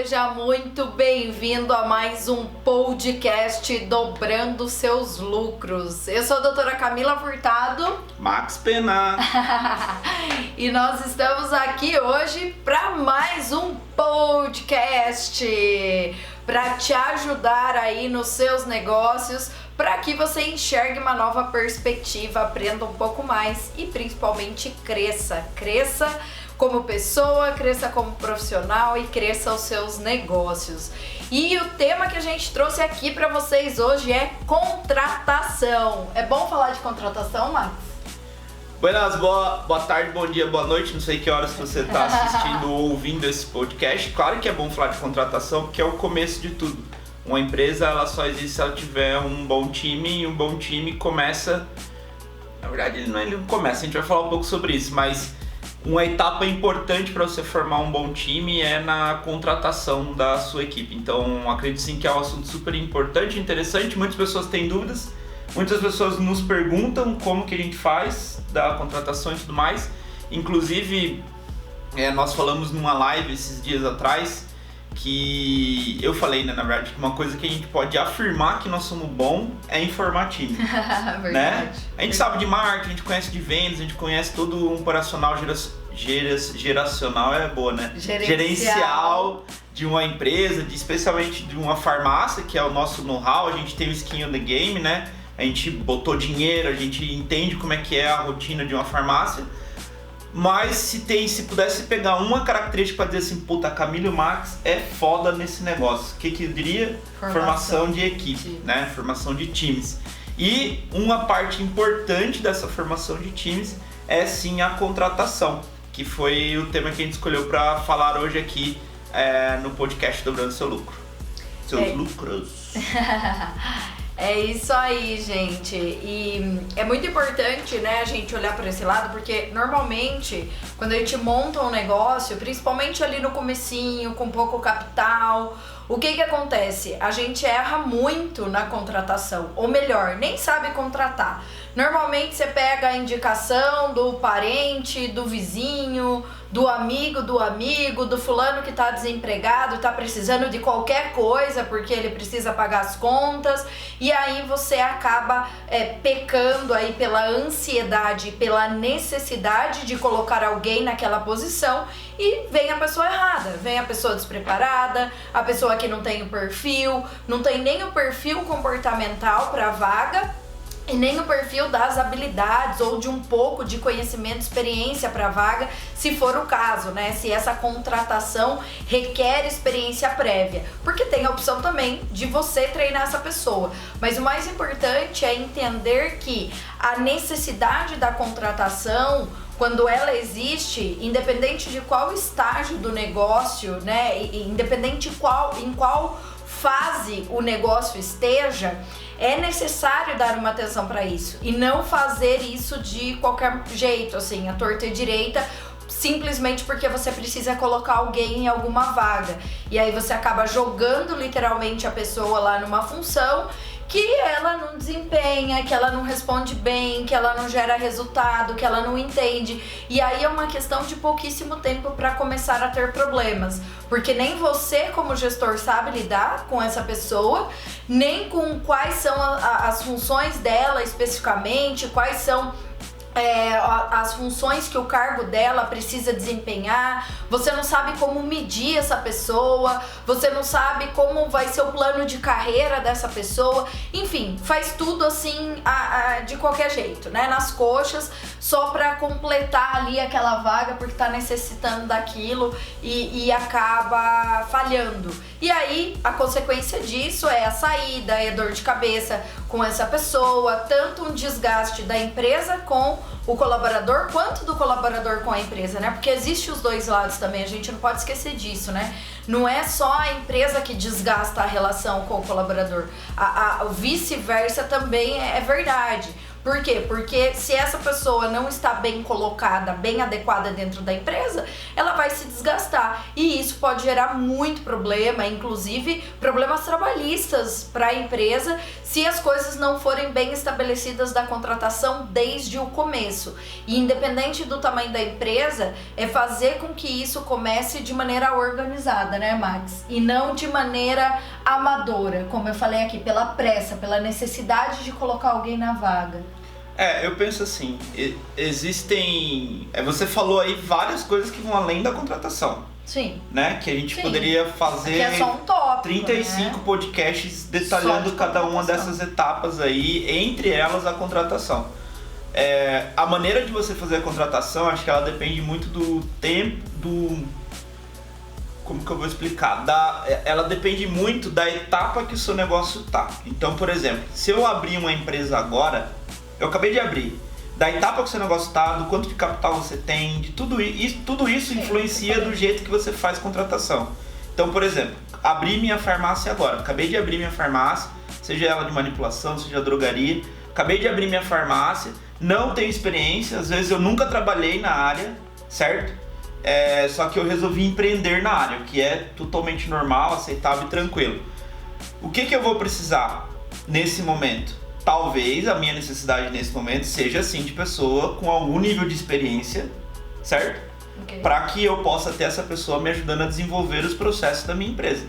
seja muito bem-vindo a mais um podcast Dobrando Seus Lucros. Eu sou a doutora Camila Furtado. Max Pena. E nós estamos aqui hoje para mais um podcast para te ajudar aí nos seus negócios, para que você enxergue uma nova perspectiva, aprenda um pouco mais e principalmente cresça como pessoa, cresça como profissional e cresça os seus negócios. E o tema que a gente trouxe aqui para vocês hoje é contratação. É bom falar de contratação, Max? Buenas, boa tarde, bom dia, boa noite, não sei que horas você está assistindo ou ouvindo esse podcast. Claro que é bom falar de contratação, porque é o começo de tudo. Uma empresa, ela só existe se ela tiver um bom time, e um bom time começa... Na verdade, ele não começa, a gente vai falar um pouco sobre isso, mas uma etapa importante para você formar um bom time é na contratação da sua equipe. Então, acredito sim que é um assunto super importante, interessante, muitas pessoas têm dúvidas. Muitas pessoas nos perguntam como que a gente faz da contratação e tudo mais. Inclusive, nós falamos numa live esses dias atrás que eu falei, né, na verdade, que uma coisa que a gente pode afirmar que nós somos bons é informar time. Verdade. Né? A gente sabe de marketing, a gente conhece de vendas, a gente conhece todo um operacional geracional, é boa, né? Gerencial de uma empresa, especialmente de uma farmácia, que é o nosso know-how. A gente tem o skin on the game, né? A gente botou dinheiro, a gente entende como é que é a rotina de uma farmácia. Mas se pudesse pegar uma característica para dizer assim, puta, a Camila e o Max é foda nesse negócio, o que eu diria? Formação de equipe, né? Formação de times. E uma parte importante dessa formação de times é sim a contratação, que foi o tema que a gente escolheu para falar hoje aqui no podcast Dobrando Seu Lucro. Seus lucros. É isso aí, gente. E é muito importante, né, a gente olhar por esse lado, porque normalmente quando a gente monta um negócio, principalmente ali no comecinho, com pouco capital, o que acontece? A gente erra muito na contratação, ou melhor, nem sabe contratar. Normalmente você pega a indicação do parente, do vizinho, do amigo, do fulano que está desempregado, está precisando de qualquer coisa porque ele precisa pagar as contas, e aí você acaba pecando aí pela ansiedade, pela necessidade de colocar alguém naquela posição, e vem a pessoa errada, vem a pessoa despreparada, a pessoa que não tem o perfil, não tem nem o perfil comportamental para a vaga, e nem o perfil das habilidades ou de um pouco de conhecimento, experiência para a vaga, se for o caso, né? Se essa contratação requer experiência prévia, porque tem a opção também de você treinar essa pessoa. Mas o mais importante é entender que a necessidade da contratação, quando ela existe, independente de qual estágio do negócio, né? Independente em qual fase o negócio esteja, é necessário dar uma atenção para isso e não fazer isso de qualquer jeito, assim, à torta e direita, simplesmente porque você precisa colocar alguém em alguma vaga. E aí você acaba jogando literalmente a pessoa lá numa função que ela não desempenha, que ela não responde bem, que ela não gera resultado, que ela não entende. E aí é uma questão de pouquíssimo tempo para começar a ter problemas, porque nem você como gestor sabe lidar com essa pessoa, nem com quais são as funções dela especificamente, quais são as funções que o cargo dela precisa desempenhar. Você não sabe como medir essa pessoa, você não sabe como vai ser o plano de carreira dessa pessoa, enfim, faz tudo assim de qualquer jeito, né, nas coxas, só para completar ali aquela vaga porque tá necessitando daquilo e acaba falhando. E aí a consequência disso é a saída, é dor de cabeça com essa pessoa, tanto um desgaste da empresa com o colaborador, quanto do colaborador com a empresa, né? Porque existe os dois lados também, a gente não pode esquecer disso, né? Não é só a empresa que desgasta a relação com o colaborador, o vice-versa também é verdade. Por quê? Porque se essa pessoa não está bem colocada, bem adequada dentro da empresa, ela vai se desgastar. E isso pode gerar muito problema, inclusive problemas trabalhistas para a empresa, se as coisas não forem bem estabelecidas da contratação desde o começo. E independente do tamanho da empresa, é fazer com que isso comece de maneira organizada, né, Max? E não de maneira amadora, como eu falei aqui, pela pressa, pela necessidade de colocar alguém na vaga. Eu penso assim, existem... Você falou aí várias coisas que vão além da contratação. Sim. Né? Que a gente poderia fazer é só um tópico, 35 podcasts detalhando cada uma dessas etapas aí, entre elas a contratação. A maneira de você fazer a contratação, acho que ela depende muito do tempo, como que eu vou explicar? Ela depende muito da etapa que o seu negócio tá. Então, por exemplo, se eu abrir uma empresa agora, eu acabei de abrir, da etapa que o seu negócio tá, do quanto de capital você tem, de tudo isso influencia do jeito que você faz contratação. Então, por exemplo, abri minha farmácia agora, acabei de abrir minha farmácia, seja ela de manipulação, seja drogaria, acabei de abrir minha farmácia, não tenho experiência, às vezes eu nunca trabalhei na área, certo? Só que eu resolvi empreender na área, o que é totalmente normal, aceitável e tranquilo. O que eu vou precisar nesse momento? Talvez a minha necessidade nesse momento seja assim de pessoa com algum nível de experiência, certo? Okay. Para que eu possa ter essa pessoa me ajudando a desenvolver os processos da minha empresa.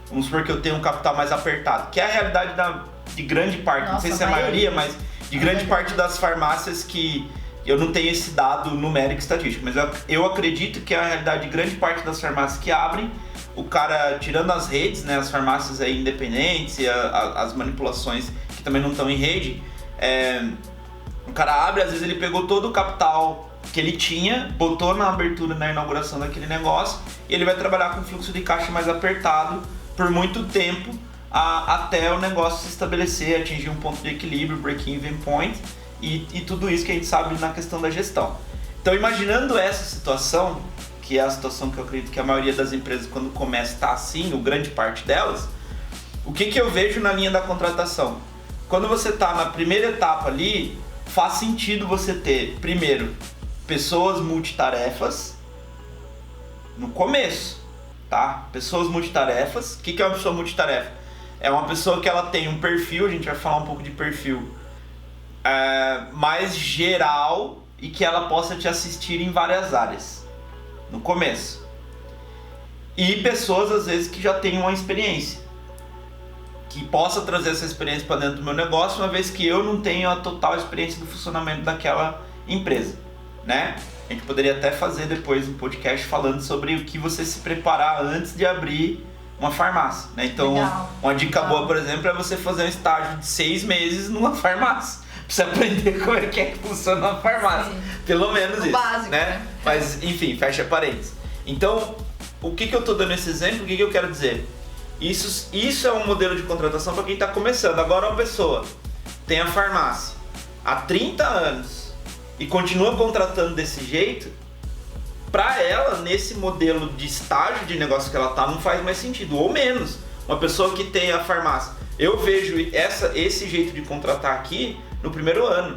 Vamos supor que eu tenho um capital mais apertado, que é a realidade de grande parte, não sei se é a maioria, mas de grande parte das farmácias que eu não tenho esse dado numérico e estatístico, mas eu acredito que é a realidade de grande parte das farmácias que abrem, o cara, tirando as redes, né, as farmácias aí independentes e as manipulações que também não estão em rede, o cara abre, às vezes ele pegou todo o capital que ele tinha, botou na abertura, na inauguração daquele negócio, e ele vai trabalhar com fluxo de caixa mais apertado por muito tempo, até o negócio se estabelecer, atingir um ponto de equilíbrio, break-even point, e tudo isso que a gente sabe na questão da gestão. Então, imaginando essa situação, que é a situação que eu acredito que a maioria das empresas, quando começa, está assim, ou grande parte delas, o que eu vejo na linha da contratação? Quando você está na primeira etapa ali, faz sentido você ter, primeiro, pessoas multitarefas no começo, tá? Pessoas multitarefas. O que é uma pessoa multitarefa? É uma pessoa que ela tem um perfil, a gente vai falar um pouco de perfil, mais geral e que ela possa te assistir em várias áreas no começo. E pessoas às vezes que já têm uma experiência, que possa trazer essa experiência para dentro do meu negócio, uma vez que eu não tenho a total experiência do funcionamento daquela empresa, né? A gente poderia até fazer depois um podcast falando sobre o que você se preparar antes de abrir uma farmácia, né? Então, uma dica boa, por exemplo, é você fazer um estágio de 6 meses numa farmácia. Pra você aprender como é que funciona uma farmácia. Sim. Pelo menos isso, básico, né? Mas, enfim, fecha parênteses. Então, o que eu tô dando esse exemplo, o que eu quero dizer? Isso é um modelo de contratação para quem está começando. Agora, uma pessoa tem a farmácia há 30 anos e continua contratando desse jeito, para ela, nesse modelo de estágio de negócio que ela tá, não faz mais sentido. Ou menos, uma pessoa que tem a farmácia. Eu vejo esse jeito de contratar aqui no primeiro ano.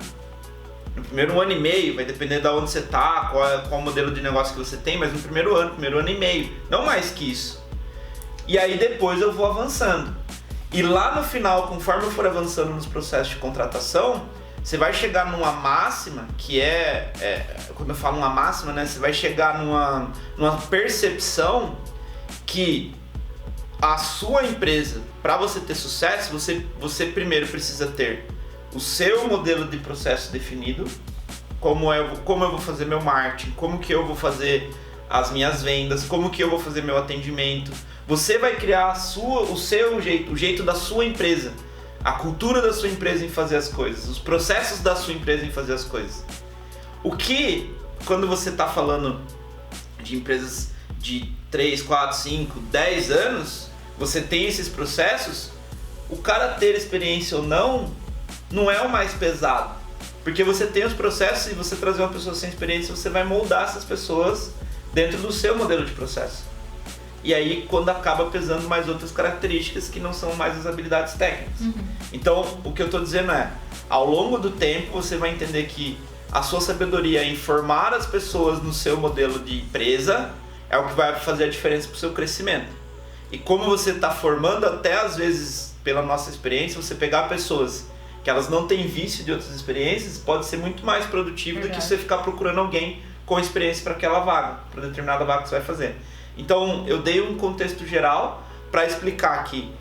No primeiro ano e meio, vai depender de onde você tá, qual o modelo de negócio que você tem, mas no primeiro ano e meio, não mais que isso. E aí depois eu vou avançando. E lá no final, conforme eu for avançando nos processos de contratação, você vai chegar numa máxima, que quando eu falo uma máxima, né, você vai chegar numa percepção que a sua empresa, para você ter sucesso, você primeiro precisa ter o seu modelo de processo definido, como eu vou fazer meu marketing, como que eu vou fazer as minhas vendas, como que eu vou fazer meu atendimento. Você vai criar o seu jeito, o jeito da sua empresa, a cultura da sua empresa em fazer as coisas, os processos da sua empresa em fazer as coisas. O que, quando você está falando de empresas de 3, 4, 5, 10 anos, você tem esses processos, o cara ter experiência ou não é o mais pesado. Porque você tem os processos e você trazer uma pessoa sem experiência, você vai moldar essas pessoas dentro do seu modelo de processo. E aí, quando acaba pesando mais outras características que não são mais as habilidades técnicas. Uhum. Então, o que eu estou dizendo Ao longo do tempo, você vai entender que a sua sabedoria em formar as pessoas no seu modelo de empresa é o que vai fazer a diferença para o seu crescimento. E como você está formando, até às vezes, pela nossa experiência, você pegar pessoas que elas não têm vício de outras experiências, pode ser muito mais produtivo do que você ficar procurando alguém com experiência para aquela vaga, para determinada vaga que você vai fazer. Então, eu dei um contexto geral para explicar que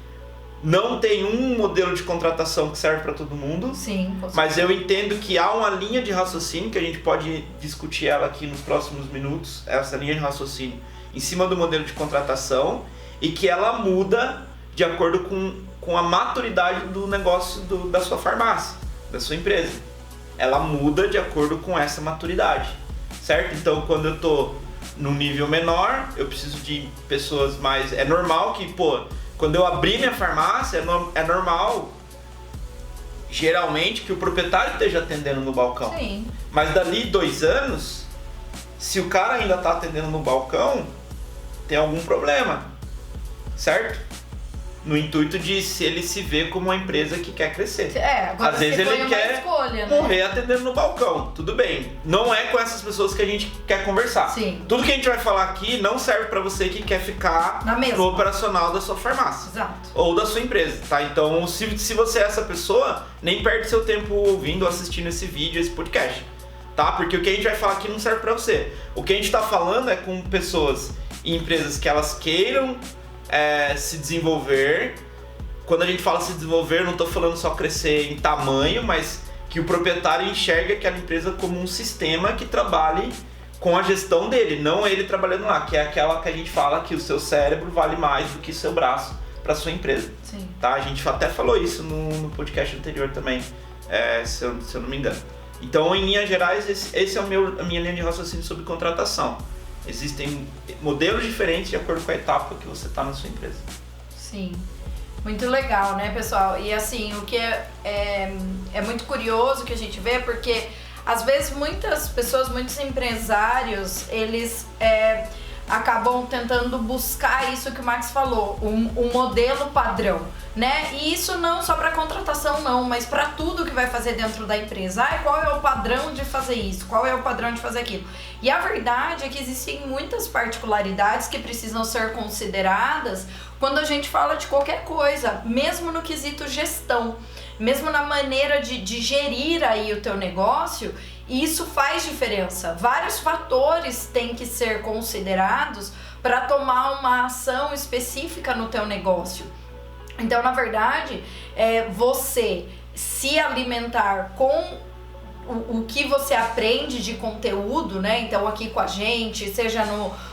não tem um modelo de contratação que serve para todo mundo. Sim, mas eu entendo que há uma linha de raciocínio, que a gente pode discutir ela aqui nos próximos minutos, essa linha de raciocínio em cima do modelo de contratação, e que ela muda de acordo com a maturidade do negócio da sua farmácia, da sua empresa. Ela muda de acordo com essa maturidade, certo? Então, quando eu estou num nível menor, eu preciso de pessoas mais... É normal que, quando eu abrir minha farmácia, é normal, geralmente, que o proprietário esteja atendendo no balcão. Sim. Mas dali 2 anos, se o cara ainda está atendendo no balcão, tem algum problema, certo? No intuito de se ele se vê como uma empresa que quer crescer. Agora às vezes ele quer escolha, morrer atendendo no balcão. Tudo bem. Não é com essas pessoas que a gente quer conversar. Sim. Tudo que a gente vai falar aqui não serve para você que quer ficar no operacional da sua farmácia. Exato. Ou da sua empresa, tá? Então, se você é essa pessoa, nem perde seu tempo ouvindo ou assistindo esse vídeo, esse podcast. Tá? Porque o que a gente vai falar aqui não serve para você. O que a gente tá falando é com pessoas e empresas que elas queiram se desenvolver. Quando a gente fala se desenvolver, eu não estou falando só crescer em tamanho, mas que o proprietário enxerga aquela empresa como um sistema que trabalhe com a gestão dele, não ele trabalhando lá, que é aquela que a gente fala que o seu cérebro vale mais do que o seu braço para sua empresa. Sim. Tá? A gente até falou isso no podcast anterior também, se eu não me engano. Então, em linhas gerais, esse é a minha linha de raciocínio sobre contratação. Existem modelos diferentes de acordo com a etapa que você está na sua empresa. Sim, muito legal, né, pessoal? E assim, o que é muito curioso que a gente vê, porque às vezes muitas pessoas, muitos empresários, eles acabam tentando buscar isso que o Max falou, um modelo padrão, né? E isso não só para contratação não, mas para tudo que vai fazer dentro da empresa. Qual é o padrão de fazer isso? Qual é o padrão de fazer aquilo? E a verdade é que existem muitas particularidades que precisam ser consideradas quando a gente fala de qualquer coisa, mesmo no quesito gestão, mesmo na maneira de gerir aí o teu negócio. E isso faz diferença. Vários fatores têm que ser considerados para tomar uma ação específica no teu negócio. Então, na verdade, você se alimentar com o que você aprende de conteúdo, né? Então, aqui com a gente, seja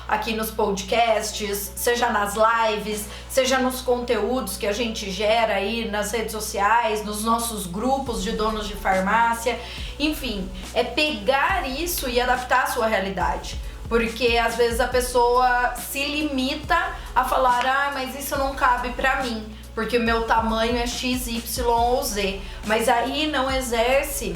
aqui nos podcasts, seja nas lives, seja nos conteúdos que a gente gera aí nas redes sociais, nos nossos grupos de donos de farmácia. Enfim, é pegar isso e adaptar a sua realidade. Porque às vezes a pessoa se limita a falar, mas isso não cabe pra mim, porque o meu tamanho é X, Y ou Z. Mas aí não exerce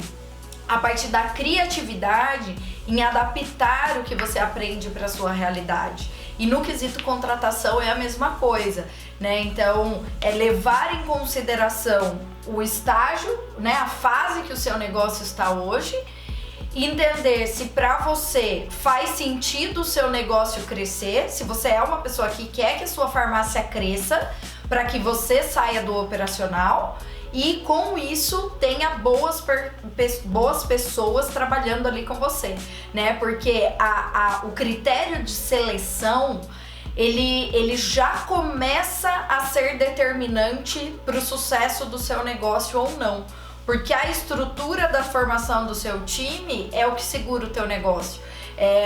a parte da criatividade em adaptar o que você aprende para a sua realidade. E no quesito contratação é a mesma coisa, né? Então, é levar em consideração o estágio, né? A fase que o seu negócio está hoje, entender se para você faz sentido o seu negócio crescer, se você é uma pessoa que quer que a sua farmácia cresça, para que você saia do operacional e com isso tenha boas pessoas trabalhando ali com você, né? Porque o critério de seleção, ele já começa a ser determinante para o sucesso do seu negócio ou não. Porque a estrutura da formação do seu time é o que segura o teu negócio.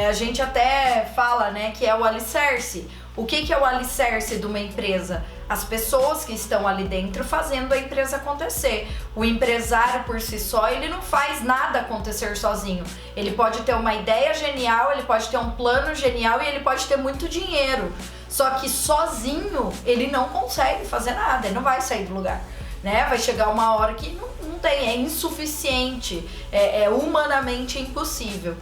A gente até fala, né, que é o alicerce. O que é o alicerce de uma empresa? As pessoas que estão ali dentro fazendo a empresa acontecer. O empresário por si só, ele não faz nada acontecer sozinho. Ele pode ter uma ideia genial, ele pode ter um plano genial e ele pode ter muito dinheiro. Só que sozinho ele não consegue fazer nada, ele não vai sair do lugar, né? Vai chegar uma hora que não tem, é insuficiente, é humanamente impossível.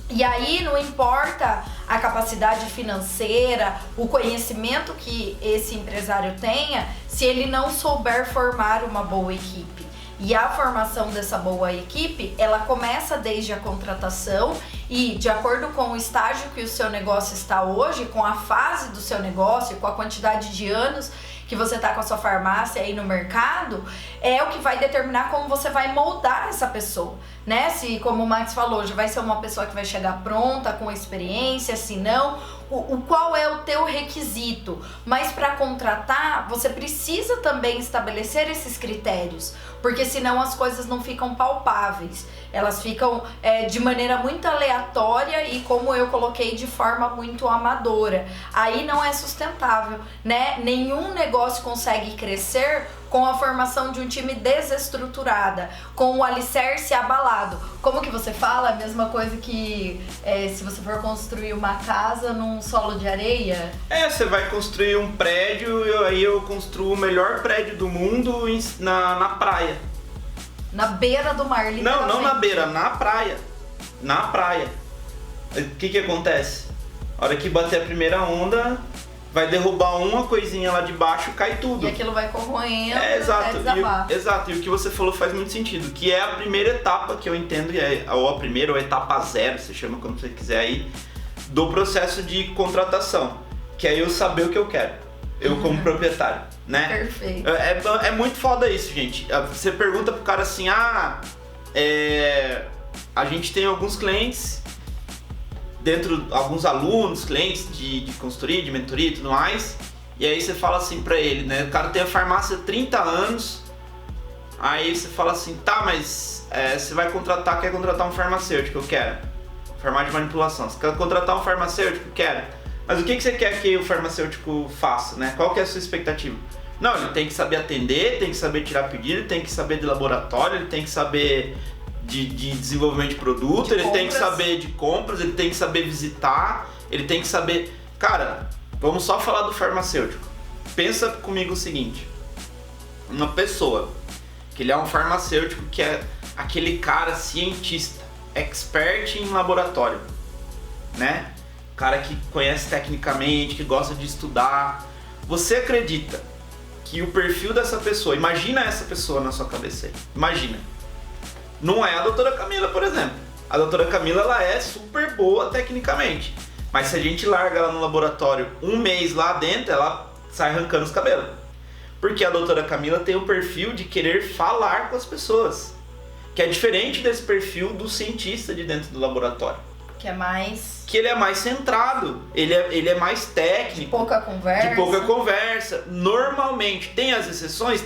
E aí não importa a capacidade financeira, o conhecimento que esse empresário tenha, se ele não souber formar uma boa equipe. E a formação dessa boa equipe, ela começa desde a contratação e, de acordo com o estágio que o seu negócio está hoje, com a fase do seu negócio, com a quantidade de anos que você está com a sua farmácia aí no mercado, é o que vai determinar como você vai moldar essa pessoa, né? Se, como o Max falou, já vai ser uma pessoa que vai chegar pronta, com experiência, se não, qual é o teu requisito. Mas para contratar, você precisa também estabelecer esses critérios, porque senão as coisas não ficam palpáveis. Elas ficam de maneira muito aleatória e, como eu coloquei, de forma muito amadora. Aí não é sustentável, né? Nenhum negócio consegue crescer com a formação de um time desestruturada, com o alicerce abalado. Como que você fala? A mesma coisa que se você for construir uma casa num solo de areia? Você vai construir um prédio e aí eu construo o melhor prédio do mundo na praia. Na beira do mar, literalmente. Não na beira, na praia. Na praia. O que acontece? A hora que bater a primeira onda, vai derrubar uma coisinha lá de baixo, cai tudo. E aquilo vai corroendo, exato. desabar. Exato, e o que você falou faz muito sentido, que é a primeira etapa que eu entendo, ou a primeira, ou a etapa zero, você chama como você quiser aí, do processo de contratação, que é eu saber o que eu quero, eu como proprietário, né? Perfeito. É muito foda isso, gente. Você pergunta pro cara assim, a gente tem alguns clientes, alguns alunos, clientes de consultoria, de mentoria e tudo mais, e aí você fala assim pra ele, né? O cara tem a farmácia há 30 anos, aí você fala assim, tá, mas você vai quer contratar um farmacêutico? Eu quero. Farmácia de manipulação. Você quer contratar um farmacêutico? Eu quero. Mas o que você quer que o farmacêutico faça, né? Qual que é a sua expectativa? Não, ele tem que saber atender, tem que saber tirar pedido, tem que saber de laboratório, ele tem que saber de desenvolvimento de produto, ele tem que saber de compras, ele tem que saber visitar, ele tem que saber... Cara, vamos só falar do farmacêutico. Pensa comigo o seguinte, uma pessoa que ele é um farmacêutico, que é aquele cara cientista, expert em laboratório, né? Cara que conhece tecnicamente, que gosta de estudar. Você acredita que o perfil dessa pessoa, imagina essa pessoa na sua cabeça aí, imagina. Não é a doutora Camila, por exemplo. A doutora Camila, ela é super boa tecnicamente. Mas se a gente larga ela no laboratório um mês lá dentro, ela sai arrancando os cabelos. Porque a doutora Camila tem o perfil de querer falar com as pessoas. Que é diferente desse perfil do cientista de dentro do laboratório. Que ele é mais centrado, ele é mais técnico. De pouca conversa. Normalmente, tem as exceções,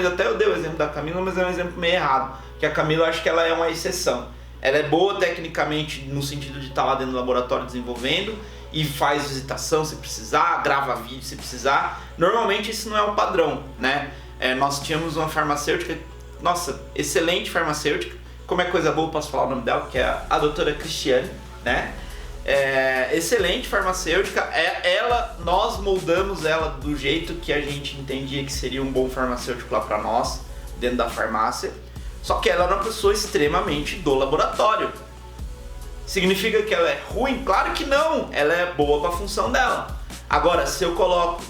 até eu dei o exemplo da Camila, mas é um exemplo meio errado. Que a Camila, eu acho que ela é uma exceção. Ela é boa tecnicamente no sentido de estar lá dentro do laboratório desenvolvendo e faz visitação se precisar, grava vídeo se precisar. Normalmente isso não é o padrão, né? Nós tínhamos uma farmacêutica, nossa, excelente farmacêutica. Como é coisa boa, posso falar o nome dela, que é a doutora Cristiane, né? Excelente farmacêutica. Nós moldamos ela do jeito que a gente entendia que seria um bom farmacêutico lá para nós, dentro da farmácia. Só que ela é uma pessoa extremamente do laboratório. Significa que ela é ruim? Claro que não, ela é boa para a função dela. Agora, se eu coloco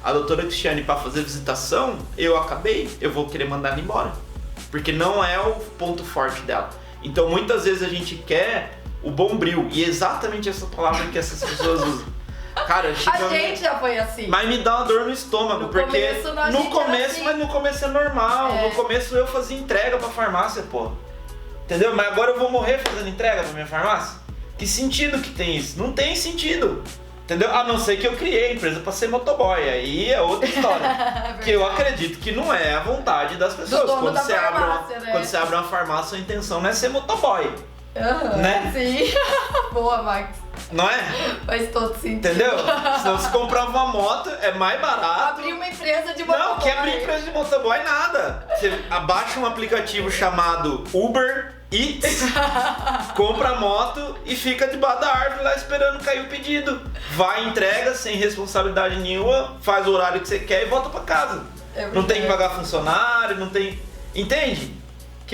a doutora Cristiane para fazer visitação, eu vou querer mandar ela embora. Porque não é o ponto forte dela. Então muitas vezes a gente quer o bombril, e é exatamente essa palavra que essas pessoas usam. Cara, a gente já foi assim. Mas me dá uma dor no estômago, porque no começo é normal. No começo eu fazia entrega pra farmácia, pô. Entendeu? Mas agora eu vou morrer fazendo entrega pra minha farmácia? Que sentido que tem isso? Não tem sentido. Entendeu? A não ser que eu criei a empresa pra ser motoboy, aí é outra história. Que eu acredito que não é a vontade das pessoas. Quando você abre uma farmácia, a intenção não é ser motoboy. Né? Sim. Boa, Max. Não é? Faz todo sentido. Entendeu? Se você comprar uma moto, é mais barato. Abrir uma empresa de motoboy. Não, que abrir empresa de motoboy nada. Você abaixa um aplicativo chamado Uber Eats, compra a moto e fica debaixo da árvore lá esperando cair o pedido. Vai, entrega sem responsabilidade nenhuma, faz o horário que você quer e volta pra casa. Não tem que pagar funcionário, não tem... Entende?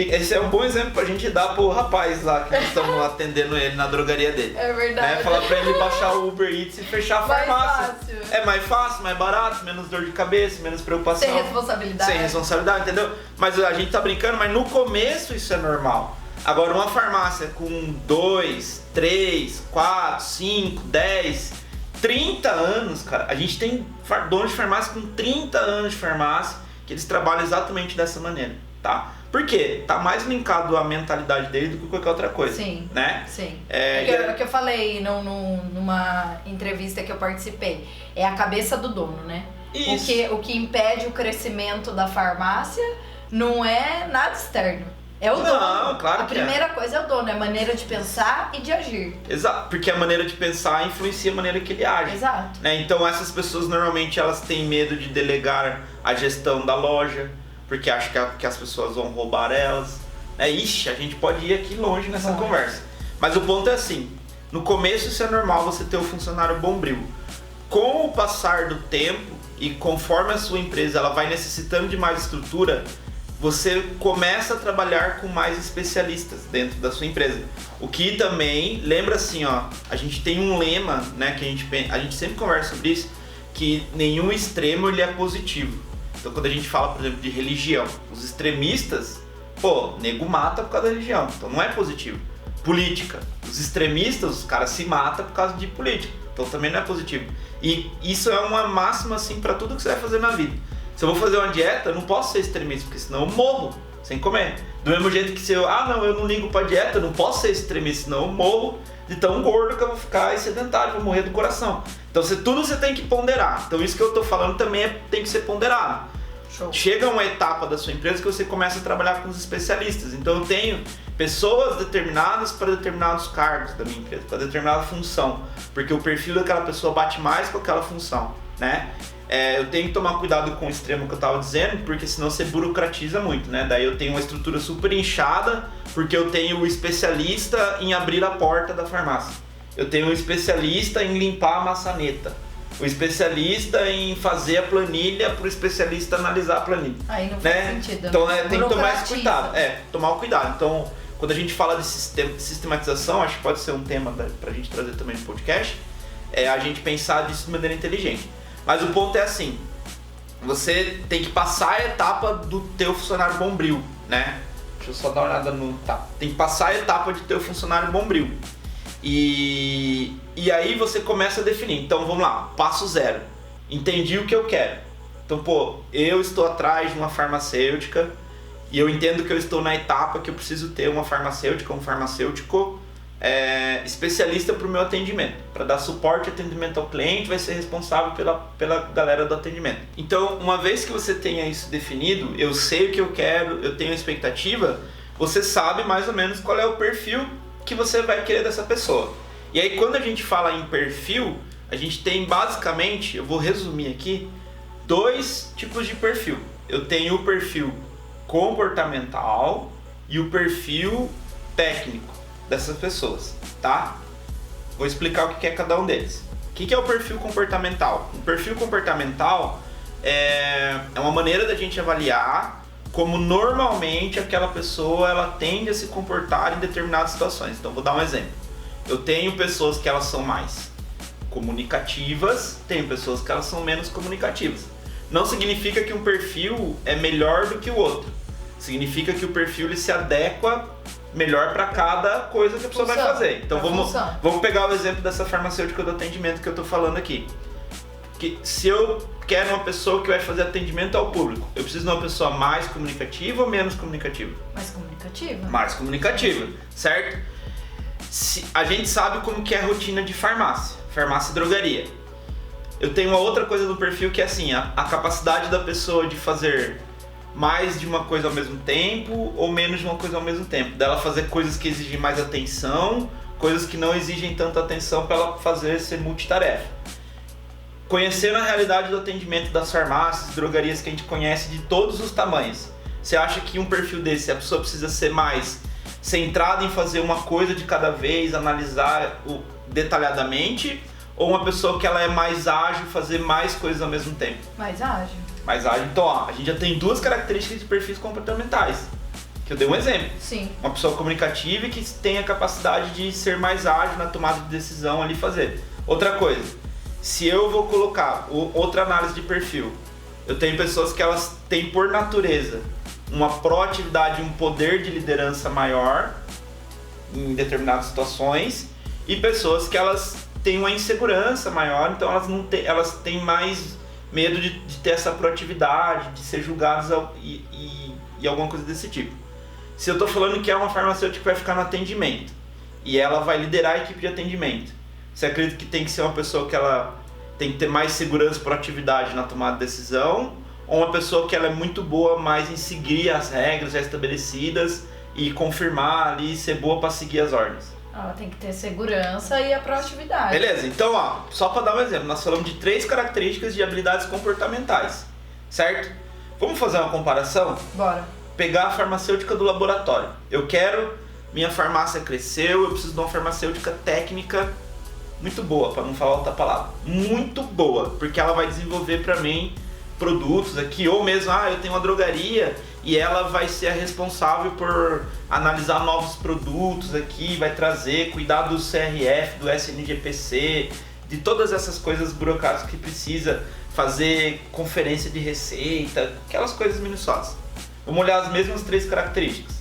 Esse é um bom exemplo pra gente dar pro rapaz lá que nós estamos atendendo ele na drogaria dele. É verdade. Né? Falar pra ele baixar o Uber Eats e fechar a farmácia. Mais fácil. É mais fácil, mais barato, menos dor de cabeça, menos preocupação. Sem responsabilidade. Sem responsabilidade, entendeu? Mas a gente tá brincando, mas no começo isso é normal. Agora, uma farmácia com 2, 3, 4, 5, 10, 30 anos, cara. A gente tem donos de farmácia com 30 anos de farmácia que eles trabalham exatamente dessa maneira, tá? Por quê? Tá mais linkado à mentalidade dele do que qualquer outra coisa. Sim. Né? Sim. É que eu falei numa entrevista que eu participei. É a cabeça do dono, né? Isso. O que impede o crescimento da farmácia não é nada externo. É o dono. Não, claro que A primeira coisa é o dono, é a maneira de pensar e de agir. Exato, porque a maneira de pensar influencia a maneira que ele age. Exato. Né? Então essas pessoas normalmente elas têm medo de delegar a gestão da loja, porque acham que as pessoas vão roubar elas. Ixi, a gente pode ir aqui longe nessa conversa. Mas o ponto é assim, no começo isso é normal você ter o funcionário bombril. Com o passar do tempo e conforme a sua empresa ela vai necessitando de mais estrutura, você começa a trabalhar com mais especialistas dentro da sua empresa. O que também, lembra assim, ó, a gente tem um lema, né, que a gente sempre conversa sobre isso, que nenhum extremo ele é positivo. Então quando a gente fala, por exemplo, de religião, os extremistas, nego mata por causa da religião, então não é positivo. Política, os extremistas, os caras se matam por causa de política, então também não é positivo. E isso é uma máxima assim para tudo que você vai fazer na vida. Se eu vou fazer uma dieta, eu não posso ser extremista, porque senão eu morro sem comer. Do mesmo jeito que se eu não ligo pra dieta, eu não posso ser extremista, senão eu morro de tão gordo que eu vou ficar e sedentário, vou morrer do coração. Então tudo você tem que ponderar. Então isso que eu tô falando também tem que ser ponderado. Show. Chega uma etapa da sua empresa que você começa a trabalhar com os especialistas. Então eu tenho pessoas determinadas para determinados cargos da minha empresa, para determinada função, porque o perfil daquela pessoa bate mais com aquela função, né? Eu tenho que tomar cuidado com o extremo que eu estava dizendo, porque senão você burocratiza muito, né? Daí eu tenho uma estrutura super inchada, porque eu tenho o especialista em abrir a porta da farmácia. Eu tenho um especialista em limpar a maçaneta. O especialista em fazer a planilha para o especialista analisar a planilha. Aí não né? faz sentido. Então tem que tomar esse cuidado. Tomar o cuidado. Então, quando a gente fala de sistematização, acho que pode ser um tema para a gente trazer também no podcast, a gente pensar disso de maneira inteligente. Mas o ponto é assim, você tem que passar a etapa do teu funcionário bombril, né? Deixa eu só dar uma olhada no... Tá. Tem que passar a etapa de teu funcionário bombril. E aí você começa a definir. Então vamos lá, passo 0. Entendi o que eu quero. Então, eu estou atrás de uma farmacêutica e eu entendo que eu estou na etapa que eu preciso ter uma farmacêutica, um farmacêutico especialista para o meu atendimento, para dar suporte e atendimento ao cliente, vai ser responsável pela galera do atendimento. Então, uma vez que você tenha isso definido, eu sei o que eu quero, eu tenho a expectativa, você sabe mais ou menos qual é o perfil que você vai querer dessa pessoa. E aí, quando a gente fala em perfil, a gente tem basicamente, eu vou resumir aqui, 2 tipos de perfil. Eu tenho o perfil comportamental e o perfil técnico dessas pessoas, tá? Vou explicar o que é cada um deles. O que é o perfil comportamental? O perfil comportamental é uma maneira da gente avaliar como normalmente aquela pessoa ela tende a se comportar em determinadas situações. Então vou dar um exemplo. Eu tenho pessoas que elas são mais comunicativas, tenho pessoas que elas são menos comunicativas. Não significa que um perfil é melhor do que o outro. Significa que o perfil ele se adequa melhor para cada coisa que a pessoa vai fazer. Então vamos pegar o exemplo dessa farmacêutica do atendimento que eu estou falando aqui. Que se eu quero uma pessoa que vai fazer atendimento ao público, eu preciso de uma pessoa mais comunicativa ou menos comunicativa? Mais comunicativa. Mais comunicativa, certo? A gente sabe como que é a rotina de farmácia e drogaria. Eu tenho uma outra coisa do perfil que é assim, a capacidade da pessoa de fazer mais de uma coisa ao mesmo tempo ou menos de uma coisa ao mesmo tempo. Dela fazer coisas que exigem mais atenção, coisas que não exigem tanta atenção para ela fazer ser multitarefa. Conhecendo a realidade do atendimento das farmácias, drogarias que a gente conhece de todos os tamanhos, você acha que um perfil desse, a pessoa precisa ser mais centrada em fazer uma coisa de cada vez, analisar detalhadamente, ou uma pessoa que ela é mais ágil, fazer mais coisas ao mesmo tempo? Mais ágil. Mais ágil. Então, a gente já tem 2 características de perfis comportamentais. Que eu dei um exemplo. Sim. Uma pessoa comunicativa e que tem a capacidade de ser mais ágil na tomada de decisão ali fazer. Outra coisa, se eu vou colocar outra análise de perfil, eu tenho pessoas que elas têm por natureza uma proatividade, um poder de liderança maior em determinadas situações e pessoas que elas têm uma insegurança maior, então elas têm mais medo de ter essa proatividade, de ser julgadas e alguma coisa desse tipo. Se eu estou falando que é uma farmacêutica que vai ficar no atendimento e ela vai liderar a equipe de atendimento, você acredita que tem que ser uma pessoa que ela tem que ter mais segurança e proatividade na tomada de decisão, ou uma pessoa que ela é muito boa mais em seguir as regras já estabelecidas e confirmar ali, ser boa para seguir as ordens? Ela tem que ter segurança e a proatividade. Beleza, então ó, só para dar um exemplo, nós falamos de 3 características de habilidades comportamentais, certo? Vamos fazer uma comparação? Bora. Pegar a farmacêutica do laboratório. Eu quero, minha farmácia cresceu, eu preciso de uma farmacêutica técnica muito boa, para não falar outra palavra. Muito boa, porque ela vai desenvolver para mim produtos aqui, ou mesmo, eu tenho uma drogaria e ela vai ser a responsável por analisar novos produtos aqui, vai trazer, cuidar do CRF, do SNGPC, de todas essas coisas burocráticas que precisa, fazer conferência de receita, aquelas coisas minuciosas. Vamos olhar as mesmas 3 características.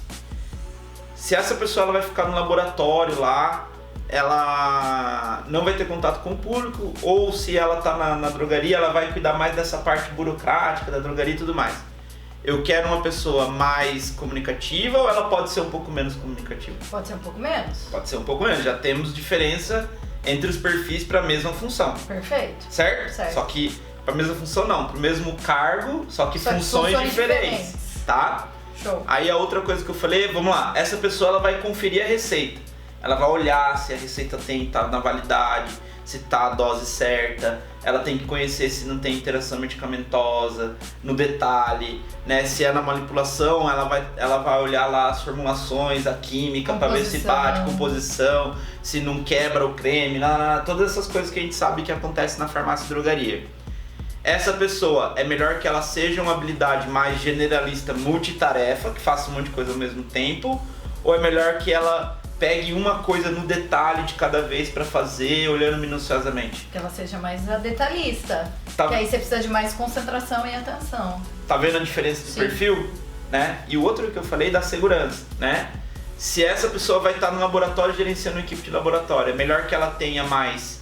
Se essa pessoa ela vai ficar no laboratório lá, ela não vai ter contato com o público, ou se ela está na drogaria, ela vai cuidar mais dessa parte burocrática da drogaria e tudo mais. Eu quero uma pessoa mais comunicativa ou ela pode ser um pouco menos comunicativa? Pode ser um pouco menos. Pode ser um pouco menos, já temos diferença entre os perfis para a mesma função. Perfeito. Certo? Só que para a mesma função não, para o mesmo cargo, só que funções diferentes. Tá? Show. Aí a outra coisa que eu falei, vamos lá, essa pessoa ela vai conferir a receita. Ela vai olhar se a receita tá na validade, se tá a dose certa, ela tem que conhecer se não tem interação medicamentosa, no detalhe, né? Se é na manipulação, ela vai olhar lá as formulações, a química, para ver se bate, composição, se não quebra o creme, todas essas coisas que a gente sabe que acontece na farmácia e drogaria. Essa pessoa é melhor que ela seja uma habilidade mais generalista, multitarefa, que faça um monte de coisa ao mesmo tempo, ou é melhor que ela pegue uma coisa no detalhe de cada vez para fazer, olhando minuciosamente? Que ela seja mais a detalhista. Tá. Que aí você precisa de mais concentração e atenção. Tá vendo a diferença de perfil? Né? E o outro que eu falei da segurança, né? Se essa pessoa vai estar no laboratório gerenciando uma equipe de laboratório, é melhor que ela tenha mais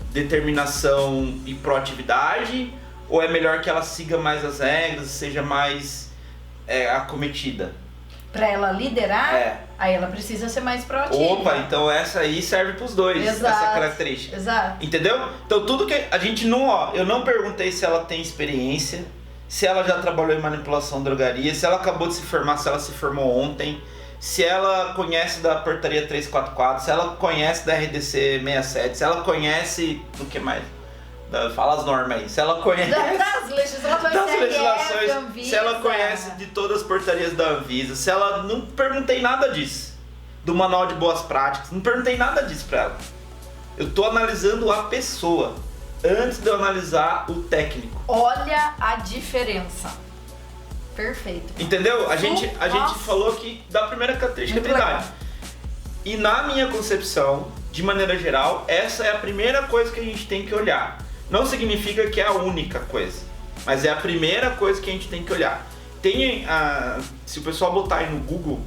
determinação e proatividade, ou é melhor que ela siga mais as regras, seja mais acometida? Para ela liderar, aí ela precisa ser mais proativa. Opa, então essa aí serve para os dois, exato, essa característica. Exato. Entendeu? Então tudo que a gente não, eu não perguntei se ela tem experiência, se ela já trabalhou em manipulação de drogaria, se ela acabou de se formar, se ela se formou ontem, se ela conhece da portaria 344, se ela conhece da RDC 67, se ela conhece do que mais? Fala as normas aí. Se ela conhece das legislações, Anvisa, se ela conhece de todas as portarias da Anvisa, se ela não perguntei nada disso, do manual de boas práticas, não perguntei nada disso pra ela. Eu tô analisando a pessoa antes de eu analisar o técnico. Olha a diferença. Perfeito. Entendeu? A gente falou que da primeira característica de habilidade. E na minha concepção, de maneira geral, essa é a primeira coisa que a gente tem que olhar. Não significa que é a única coisa, mas é a primeira coisa que a gente tem que olhar. Se o pessoal botar aí no Google,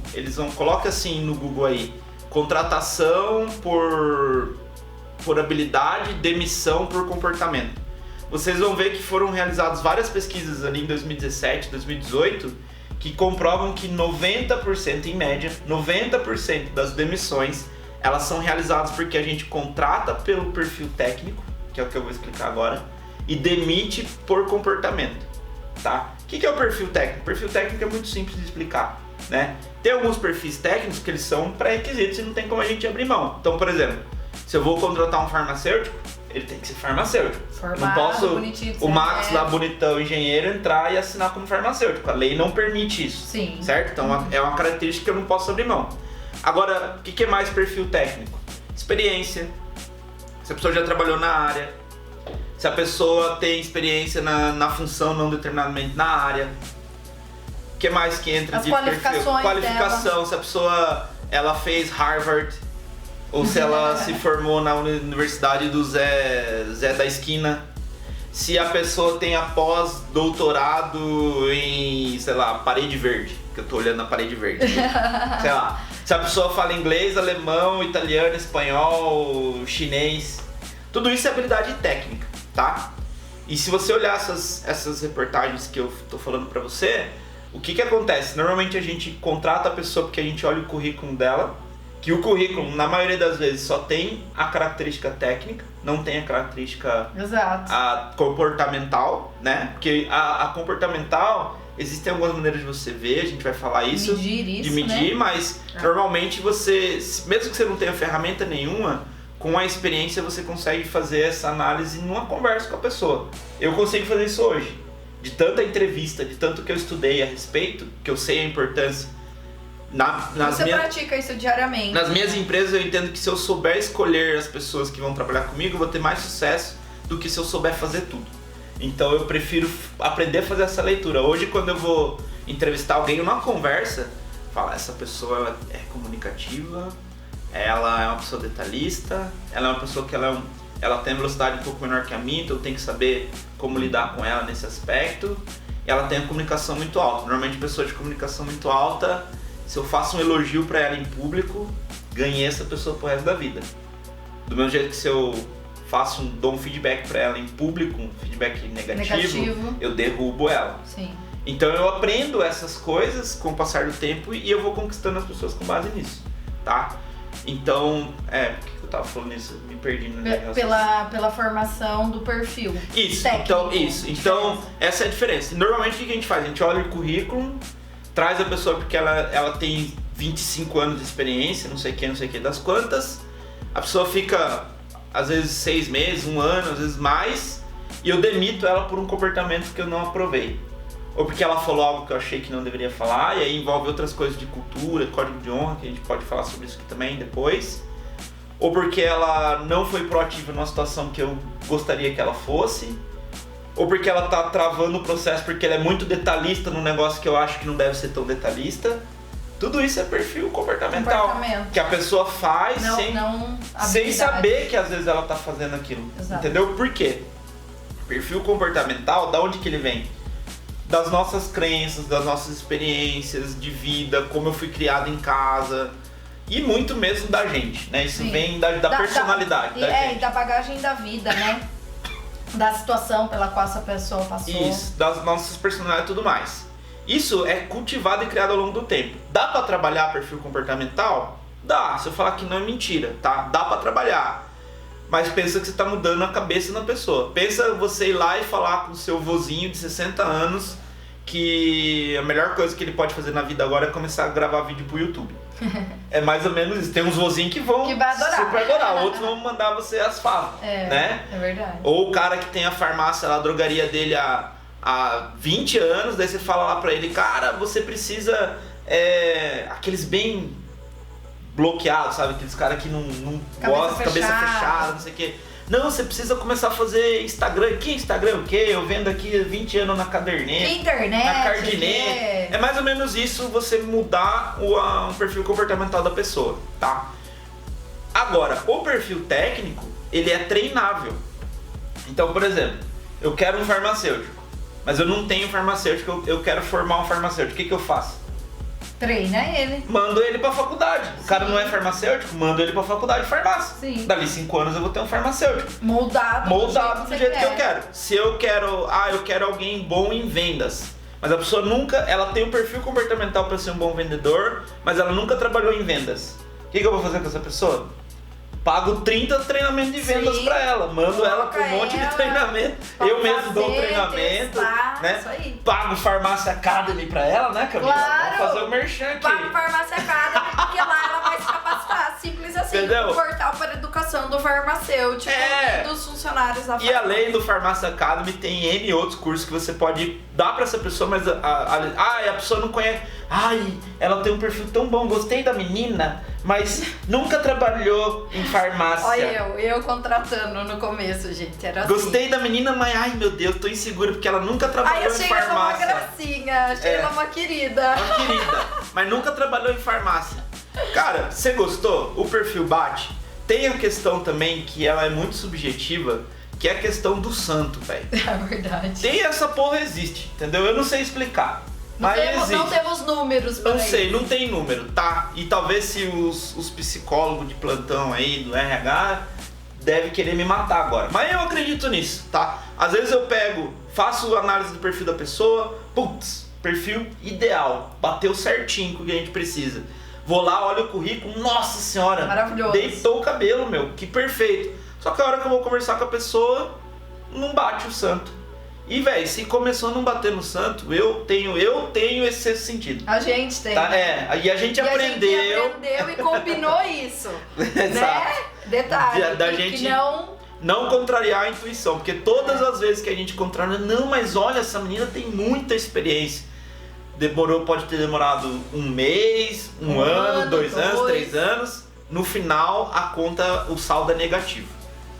coloca assim no Google aí, contratação por habilidade, demissão por comportamento. Vocês vão ver que foram realizadas várias pesquisas ali em 2017, 2018, que comprovam que 90%, em média, 90% das demissões, elas são realizadas porque a gente contrata pelo perfil técnico, que é o que eu vou explicar agora, e demite por comportamento, tá? O que é o perfil técnico? O perfil técnico é muito simples de explicar, né? Tem alguns perfis técnicos que eles são pré-requisitos e não tem como a gente abrir mão. Então, por exemplo, se eu vou contratar um farmacêutico, ele tem que ser farmacêutico. Formado, não posso bonitinho, o Max lá, bonitão, engenheiro, entrar e assinar como farmacêutico. A lei não permite isso. Sim. Certo? Então é uma característica que eu não posso abrir mão. Agora, o que é mais perfil técnico? Experiência. Se a pessoa já trabalhou na área. Se a pessoa tem experiência na função, não determinadamente na área. que mais que entra As de qualificações perfil? Qualificação, dela. se a pessoa ela fez Harvard ou se ela se formou na universidade do Zé da esquina. Se a pessoa tem a pós-doutorado em, sei lá, parede verde, que eu tô olhando na parede verde. Sei lá. Se a pessoa fala inglês, alemão, italiano, espanhol, chinês. Tudo isso é habilidade técnica, tá? E se você olhar essas reportagens que eu tô falando pra você, o que acontece? Normalmente a gente contrata a pessoa porque a gente olha o currículo dela, que o currículo, na maioria das vezes, só tem a característica técnica, não tem a característica a comportamental, né? Porque a comportamental, existem algumas maneiras de você ver, a gente vai falar isso, de medir, né? Mas normalmente você, mesmo que você não tenha ferramenta nenhuma, com a experiência você consegue fazer essa análise numa conversa com a pessoa. Eu consigo fazer isso hoje. De tanta entrevista, de tanto que eu estudei a respeito, que eu sei a importância. Você pratica isso diariamente. Nas minhas empresas eu entendo que se eu souber escolher as pessoas que vão trabalhar comigo, eu vou ter mais sucesso do que se eu souber fazer tudo. Então eu prefiro aprender a fazer essa leitura. Hoje quando eu vou entrevistar alguém numa conversa, falar essa pessoa ela é comunicativa, ela é uma pessoa detalhista, ela é uma pessoa que ela tem velocidade um pouco menor que a minha, então eu tenho que saber como lidar com ela nesse aspecto. E ela tem a comunicação muito alta. Normalmente pessoa de comunicação muito alta, se eu faço um elogio pra ela em público, ganhei essa pessoa pro resto da vida. Do mesmo jeito que se eu dou um feedback pra ela em público, um feedback negativo, eu derrubo ela. Sim. Então eu aprendo essas coisas com o passar do tempo e eu vou conquistando as pessoas com base nisso, tá? Então, por que eu tava falando isso? Me perdi no negócio. Pela formação do perfil. Isso, técnico. Então, essa é a diferença. Normalmente o que a gente faz? A gente olha o currículo, traz a pessoa porque ela tem 25 anos de experiência, não sei o que das quantas. A pessoa fica, às vezes, 6 meses, 1 ano, às vezes mais, e eu demito ela por um comportamento que eu não aprovei. Ou porque ela falou algo que eu achei que não deveria falar, e aí envolve outras coisas de cultura, código de honra, que a gente pode falar sobre isso aqui também depois. Ou porque ela não foi proativa numa situação que eu gostaria que ela fosse. Ou porque ela tá travando o processo porque ela é muito detalhista num negócio que eu acho que não deve ser tão detalhista. Tudo isso é perfil comportamental. Que a pessoa faz sem saber que às vezes ela tá fazendo aquilo. Exato. Entendeu? Por quê? Perfil comportamental, da onde que ele vem? Das nossas crenças, das nossas experiências de vida, como eu fui criado em casa. E muito mesmo da gente, né? Isso vem da personalidade da gente. E da bagagem da vida, né? Da situação pela qual essa pessoa passou. Isso, das nossas personalidades e tudo mais. Isso é cultivado e criado ao longo do tempo. Dá pra trabalhar perfil comportamental? Dá. Se eu falar que não é mentira, tá? Dá pra trabalhar. Mas pensa que você tá mudando a cabeça da pessoa. Pensa você ir lá e falar com o seu vozinho de 60 anos que a melhor coisa que ele pode fazer na vida agora é começar a gravar vídeo pro YouTube. É mais ou menos isso. Tem uns vozinhos que vão super adorar, outros vão mandar você as favas, né? É verdade. Ou o cara que tem a farmácia, a drogaria dele há 20 anos, daí você fala lá pra ele, cara, você precisa, aqueles bem bloqueados, sabe? Aqueles caras que não gostam, cabeça fechada, não sei o quê. Não, você precisa começar a fazer Instagram. Que Instagram o quê? Eu vendo aqui 20 anos na caderneta. Internet. Na cardineta. É mais ou menos isso, você mudar o perfil comportamental da pessoa, tá? Agora, o perfil técnico, ele é treinável. Então, por exemplo, eu quero um farmacêutico, mas eu não tenho farmacêutico, eu quero formar um farmacêutico. O que eu faço? Treina ele. Mando ele pra faculdade. O cara não é farmacêutico, mando ele pra faculdade de farmácia. Sim. Dali 5 anos eu vou ter um farmacêutico. Moldado do jeito que eu quero. Se eu quero, eu quero alguém bom em vendas. Mas a pessoa nunca, ela tem um perfil comportamental para ser um bom vendedor, mas ela nunca trabalhou em vendas. O que eu vou fazer com essa pessoa? Pago 30 treinamentos de vendas pra ela, mando ela com um monte de treinamento, eu mesmo dou treinamento, né? Isso aí. Pago Farmácia Academy pra ela, né, Camila? Claro. Vamos fazer o merchan aqui. Pago Farmácia Academy, porque lá ela vai se capacitar, simples assim. assim, entendeu? um portal para a educação do farmacêutico e dos funcionários da farmácia. E além do Farmácia Academy, tem N outros cursos que você pode dar pra essa pessoa, mas a pessoa não conhece. Ai, ela tem um perfil tão bom, gostei da menina, mas nunca trabalhou em farmácia. Olha eu contratando no começo, gente, era assim. Gostei da menina, mas ai meu Deus, tô insegura porque ela nunca trabalhou em farmácia. Achei ela uma gracinha, achei ela uma querida. Uma querida, mas nunca trabalhou em farmácia. Cara, você gostou? O perfil bate. Tem a questão também que ela é muito subjetiva, que é a questão do santo, velho. É verdade. Tem essa porra, existe, entendeu? Eu não sei explicar. Mas existe. Não temos números pra isso. Não sei, não tem número, tá? E talvez se os psicólogos de plantão aí do RH devem querer me matar agora. Mas eu acredito nisso, tá? Às vezes eu faço análise do perfil da pessoa, putz, perfil ideal, bateu certinho com o que a gente precisa. Vou lá, olho o currículo, nossa senhora, maravilhoso. Deitou o cabelo, meu, que perfeito. Só que a hora que eu vou conversar com a pessoa, não bate o santo. E, velho, se começou a não bater no santo, eu tenho esse sexto sentido. A gente tem. Tá? E a gente aprendeu. A gente aprendeu e combinou isso. Exato. Né? Detalhe, Da gente que não contrariar a intuição, porque todas as vezes que a gente contraria, não, mas olha, essa menina tem muita experiência. Pode ter demorado um mês, um ano, 2 anos, 3 anos. No final, o saldo é negativo,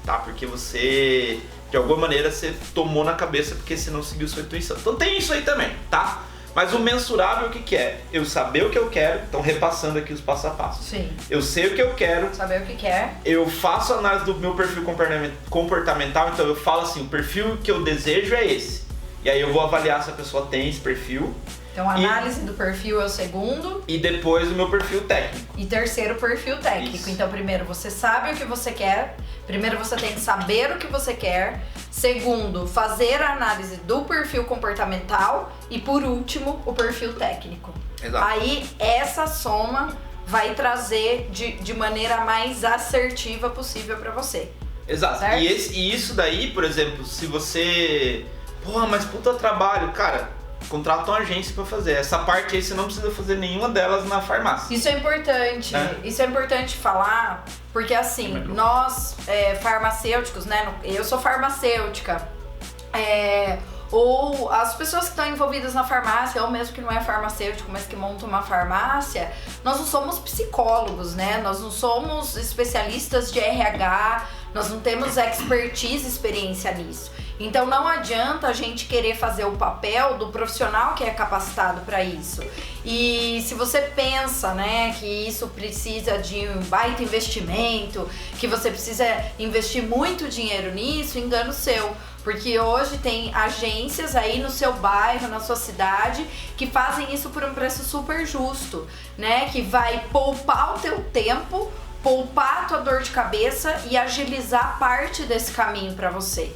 tá? Porque você, de alguma maneira, você tomou na cabeça porque você não seguiu sua intuição. Então tem isso aí também, tá? Mas o mensurável, o que é? Eu saber o que eu quero, então repassando aqui os passo a passo. Sim. Eu sei o que eu quero. Saber o que quer. Eu faço a análise do meu perfil comportamental, então eu falo assim, o perfil que eu desejo é esse. E aí eu vou avaliar se a pessoa tem esse perfil. Então a análise do perfil é o segundo. E depois o meu perfil técnico. E terceiro, perfil técnico. Isso. Então primeiro você sabe o que você quer. Primeiro você tem que saber o que você quer. Segundo, fazer a análise do perfil comportamental. E por último, o perfil técnico. Exato. Aí essa soma vai trazer de maneira mais assertiva possível pra você. Exato. E isso daí, por exemplo, se você... Porra, mas puta trabalho, cara... Contrata uma agência pra fazer. Essa parte aí você não precisa fazer nenhuma delas na farmácia. Isso é importante. Isso é importante falar, porque assim, nós farmacêuticos, né? Eu sou farmacêutica. Ou as pessoas que estão envolvidas na farmácia, ou mesmo que não é farmacêutico, mas que montam uma farmácia, nós não somos psicólogos, né? Nós não somos especialistas de RH, nós não temos expertise, experiência nisso. Então não adianta a gente querer fazer o papel do profissional que é capacitado para isso. E se você pensa, né, que isso precisa de um baita investimento, que você precisa investir muito dinheiro nisso, engano seu. Porque hoje tem agências aí no seu bairro, na sua cidade, que fazem isso por um preço super justo, né? Que vai poupar o teu tempo, poupar a tua dor de cabeça e agilizar parte desse caminho para você.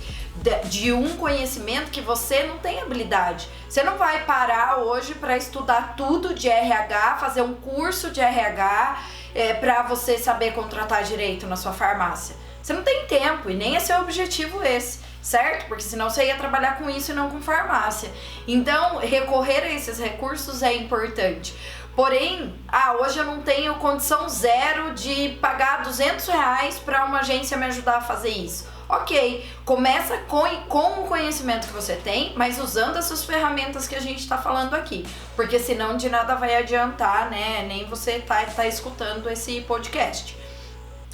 De um conhecimento que você não tem habilidade. Você não vai parar hoje para estudar tudo de RH, fazer um curso de RH para você saber contratar direito na sua farmácia. Você não tem tempo e nem é seu objetivo esse, certo? Porque senão você ia trabalhar com isso e não com farmácia. Então, recorrer a esses recursos é importante. Porém, hoje eu não tenho condição zero de pagar R$200 para uma agência me ajudar a fazer isso. Ok, começa com o conhecimento que você tem, mas usando essas ferramentas que a gente está falando aqui. Porque senão de nada vai adiantar, né? Nem você tá escutando esse podcast.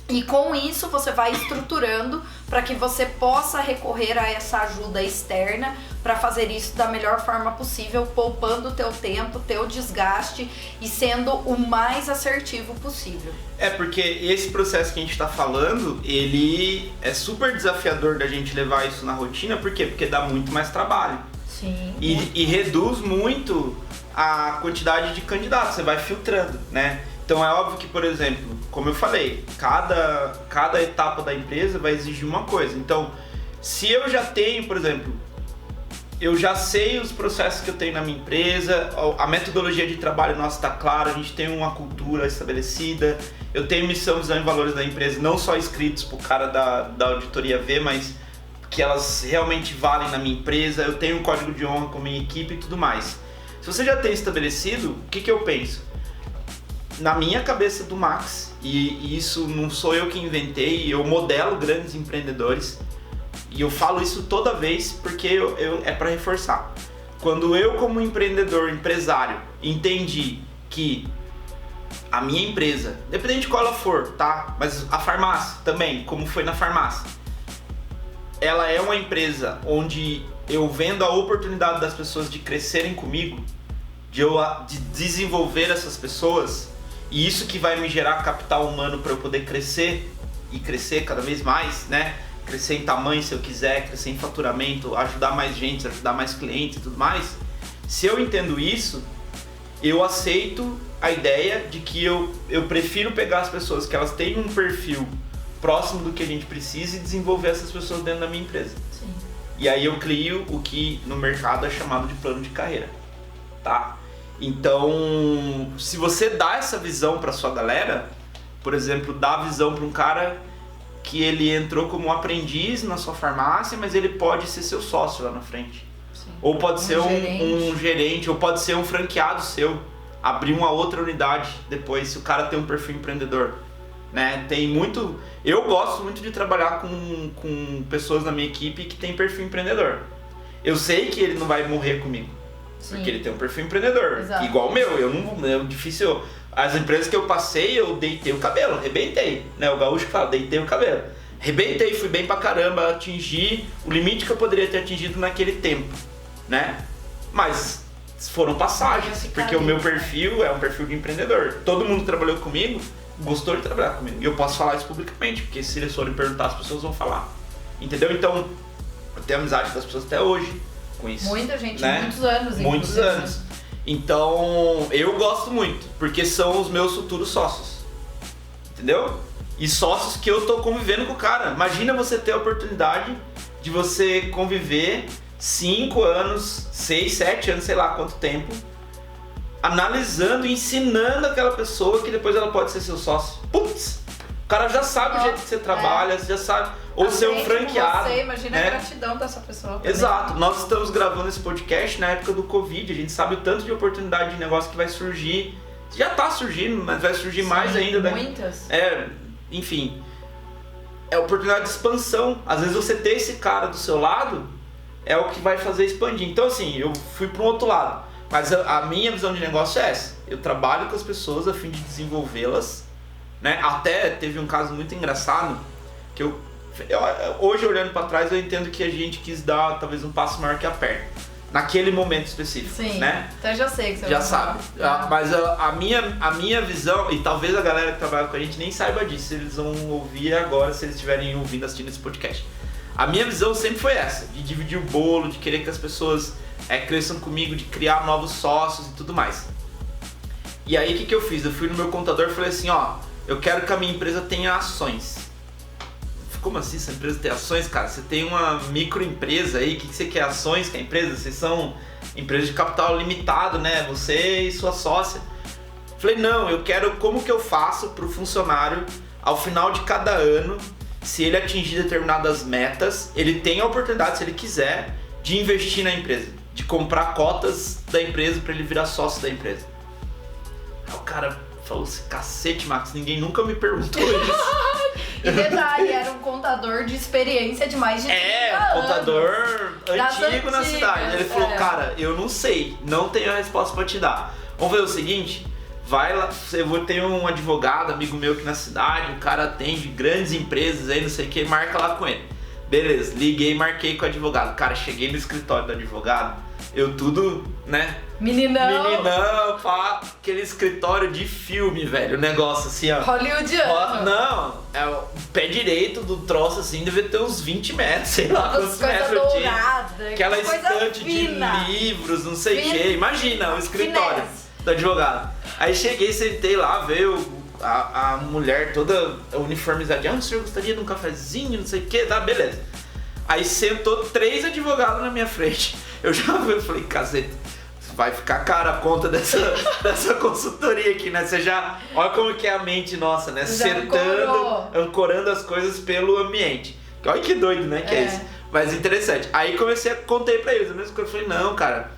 E com isso você vai estruturando para que você possa recorrer a essa ajuda externa para fazer isso da melhor forma possível, poupando o teu tempo, teu desgaste e sendo o mais assertivo possível. Porque esse processo que a gente está falando, ele é super desafiador da gente levar isso na rotina, por quê? Porque dá muito mais trabalho. Sim. E reduz muito a quantidade de candidatos, você vai filtrando, né? Então é óbvio que, por exemplo, como eu falei, cada etapa da empresa vai exigir uma coisa. Então, se eu já tenho, por exemplo, eu já sei os processos que eu tenho na minha empresa, a metodologia de trabalho nossa está clara, a gente tem uma cultura estabelecida, eu tenho missão, visão e valores da empresa, não só escritos pro cara da auditoria ver, mas que elas realmente valem na minha empresa, eu tenho um código de honra com a minha equipe e tudo mais. Se você já tem estabelecido, o que eu penso? na minha cabeça do Max, e isso não sou eu que inventei, eu modelo grandes empreendedores, e eu falo isso toda vez porque é para reforçar. Quando eu, como empreendedor, empresário, entendi que a minha empresa, independente de qual ela for, tá? Mas a farmácia também, como foi na farmácia, ela é uma empresa onde eu vendo a oportunidade das pessoas de crescerem comigo, de desenvolver essas pessoas, e isso que vai me gerar capital humano para eu poder crescer e crescer cada vez mais, né? Crescer em tamanho se eu quiser, crescer em faturamento, ajudar mais gente, ajudar mais clientes e tudo mais. Se eu entendo isso, eu aceito a ideia de que eu prefiro pegar as pessoas que elas têm um perfil próximo do que a gente precisa e desenvolver essas pessoas dentro da minha empresa. Sim. E aí eu crio o que no mercado é chamado de plano de carreira, tá? Então, se você dá essa visão para sua galera, por exemplo, dá a visão para um cara que ele entrou como um aprendiz na sua farmácia, mas ele pode ser seu sócio lá na frente. Sim. Ou pode ser um gerente, ou pode ser um franqueado seu, abrir uma outra unidade depois, se o cara tem um perfil empreendedor, né? Tem muito... Eu gosto muito de trabalhar com pessoas na minha equipe que tem perfil empreendedor. Eu sei que ele não vai morrer comigo, Sim. porque ele tem um perfil empreendedor, Exato. igual o meu. É difícil... As empresas que eu passei, eu deitei o cabelo, arrebentei, né? O gaúcho que fala, deitei o cabelo. Arrebentei, fui bem pra caramba, atingi o limite que eu poderia ter atingido naquele tempo, né? Mas foram passagens, porque o meu perfil é um perfil de empreendedor. Todo mundo que trabalhou comigo gostou de trabalhar comigo. E eu posso falar isso publicamente, porque se eles forem perguntar, as pessoas vão falar. Entendeu? Então, eu tenho amizade com as pessoas até hoje com isso. Muita gente, né? muitos anos. Muitos anos. Então, eu gosto muito, porque são os meus futuros sócios, entendeu? E sócios que eu tô convivendo com o cara. Imagina você ter a oportunidade de você conviver 5 anos, 6, 7 anos, sei lá quanto tempo, analisando, ensinando aquela pessoa que depois ela pode ser seu sócio. Putz! O cara já sabe o jeito que você trabalha, já sabe... Ou ser um franqueado. Você imagina né? a gratidão dessa pessoa. Também. Exato. Nós estamos gravando esse podcast na época do Covid. A gente sabe o tanto de oportunidade de negócio que vai surgir. Já está surgindo, mas vai surgir mais ainda. Muitas. Enfim. É oportunidade de expansão. Às vezes você ter esse cara do seu lado é o que vai fazer expandir. Então assim, eu fui para um outro lado. Mas a minha visão de negócio é essa. Eu trabalho com as pessoas a fim de desenvolvê-las. Né? Até teve um caso muito engraçado que hoje olhando para trás eu entendo que a gente quis dar talvez um passo maior que a perna naquele momento específico. Sim, né? Então eu já sei que você já vai sabe. falar. Mas a minha visão, e talvez a galera que trabalha com a gente nem saiba disso, eles vão ouvir agora se eles estiverem ouvindo, assistindo esse podcast. A minha visão sempre foi essa, de dividir o bolo, de querer que as pessoas cresçam comigo, de criar novos sócios e tudo mais. E aí o que eu fiz? Eu fui no meu contador e falei assim, ó, eu quero que a minha empresa tenha ações. Como assim essa empresa tem ações, cara? Você tem uma microempresa aí, o que você quer? Ações que é a empresa? Vocês são empresa de capital limitado, né? Você e sua sócia. Falei, não, eu quero, como que eu faço pro funcionário, ao final de cada ano, se ele atingir determinadas metas, ele tem a oportunidade, se ele quiser, de investir na empresa, de comprar cotas da empresa para ele virar sócio da empresa. Aí o cara falou assim, cacete, Max, ninguém nunca me perguntou isso. E detalhe, era um contador de experiência de mais de 30 anos. Contador antigo na cidade. Ele falou, cara, eu não sei, não tenho a resposta pra te dar. Vamos fazer o seguinte, vai lá, eu vou ter um advogado, amigo meu aqui na cidade, o cara atende grandes empresas aí, não sei o que, marca lá com ele. Beleza, liguei, marquei com o advogado. Cara, cheguei no escritório do advogado, eu tudo, né? Meninão, pá, aquele escritório de filme, velho, o negócio assim, ó. Hollywoodiano. Não, é o pé direito do troço assim, deve ter uns 20 metros, sei lá quantos metros eu tinha. Aquela estante de livros, não sei o que. Imagina o escritório do advogado. Aí cheguei, sentei lá, veio a mulher toda uniformizada. O senhor gostaria de um cafezinho, não sei o que, tá, beleza. Aí sentou 3 advogados na minha frente. Eu já falei, cacete, vai ficar cara a conta dessa consultoria aqui, né? Você já, olha como que é a mente nossa, né? Sentando, ancorando as coisas pelo ambiente. Olha que doido, né? Que é isso. Mas interessante. Aí contei pra eles, a mesma coisa. Eu falei, não, cara,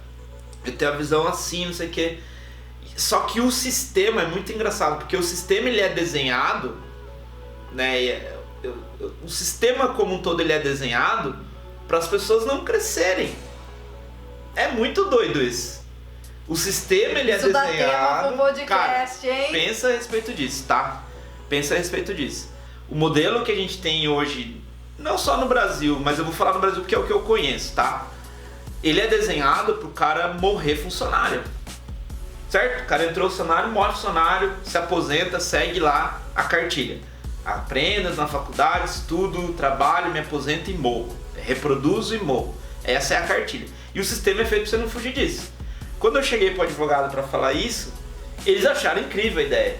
eu tenho a visão assim, não sei o que. Só que o sistema é muito engraçado, porque o sistema ele é desenhado, né? O sistema como um todo ele é desenhado para as pessoas não crescerem. É muito doido isso. O sistema ele isso é desenhado. Isso dá tema pro podcast, cara, hein? pensa a respeito disso, tá? Pensa a respeito disso. O modelo que a gente tem hoje, não só no Brasil, mas eu vou falar no Brasil porque é o que eu conheço, tá? Ele é desenhado pro cara morrer funcionário. Certo? O cara entrou funcionário, morre funcionário, se aposenta, segue lá a cartilha. Aprenda na faculdade, estudo, trabalho, me aposento e morro. Reproduzo e morro. Essa é a cartilha. E o sistema é feito pra você não fugir disso. Quando eu cheguei pro advogado pra falar isso, eles acharam incrível a ideia.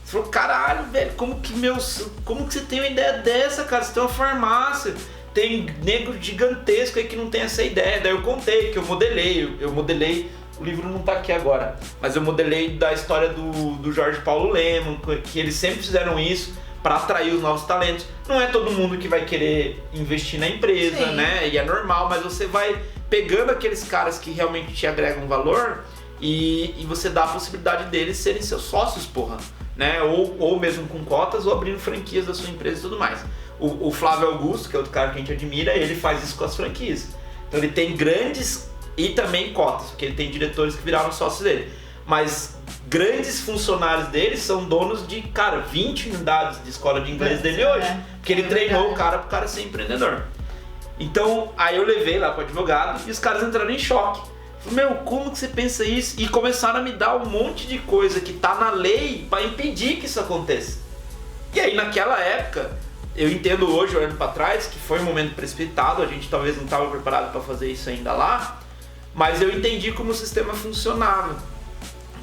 Você falou, caralho, velho, como que você tem uma ideia dessa, cara? Você tem uma farmácia, tem nego gigantesco aí que não tem essa ideia. Daí eu contei que eu modelei, o livro não tá aqui agora, mas eu modelei da história do Jorge Paulo Lemann, que eles sempre fizeram isso para atrair os novos talentos. Não é todo mundo que vai querer investir na empresa, sim, né? E é normal, mas você vai pegando aqueles caras que realmente te agregam valor e você dá a possibilidade deles serem seus sócios, porra, né? Ou mesmo com cotas ou abrindo franquias da sua empresa e tudo mais. O Flávio Augusto, que é outro cara que a gente admira, ele faz isso com as franquias. Então ele tem grandes e também cotas, porque ele tem diretores que viraram sócios dele. Mas grandes funcionários dele são donos de, cara, 20 unidades de escola de inglês dele hoje. Porque ele treinou o cara pro cara ser empreendedor. Então, aí eu levei lá pro advogado e os caras entraram em choque. Falei, meu, como que você pensa isso? E começaram a me dar um monte de coisa que tá na lei para impedir que isso aconteça. E aí naquela época, eu entendo hoje, olhando para trás, que foi um momento precipitado, a gente talvez não estava preparado para fazer isso ainda lá, mas eu entendi como o sistema funcionava.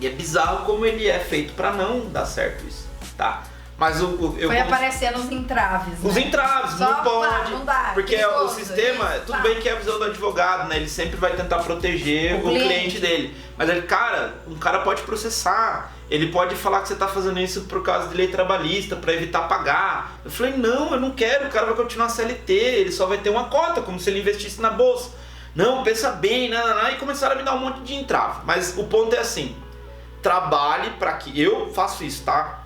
E é bizarro como ele é feito para não dar certo isso, tá? Mas foi aparecendo os entraves, né? Os entraves, só não pode, não dá, porque o sistema, tudo bem que é a visão do advogado, né? Ele sempre vai tentar proteger o cliente dele. Mas ele, um cara pode processar, ele pode falar que você tá fazendo isso por causa de lei trabalhista, para evitar pagar. Eu falei, não, eu não quero, o cara vai continuar CLT, ele só vai ter uma cota, como se ele investisse na bolsa. Não, pensa bem, e começaram a me dar um monte de entrave. Mas o ponto é assim, trabalhe para que... Eu faço isso, tá?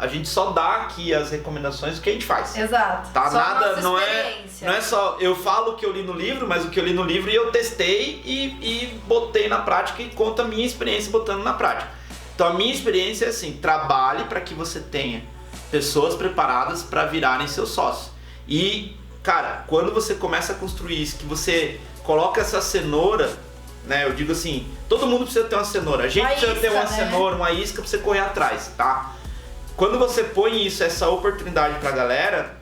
A gente só dá aqui as recomendações do que a gente faz. Exato. Tá? Só Nada, nossa não experiência. Não é só eu falo o que eu li no livro, mas o que eu li no livro eu testei e botei na prática e conto a minha experiência botando na prática. Então a minha experiência é assim, trabalhe para que você tenha pessoas preparadas para virarem seus sócios. E, cara, quando você começa a construir isso, que você coloca essa cenoura, né? Eu digo assim, todo mundo precisa ter uma cenoura. A gente precisa ter uma cenoura, uma isca pra você correr atrás, tá? Quando você põe isso, essa oportunidade pra galera,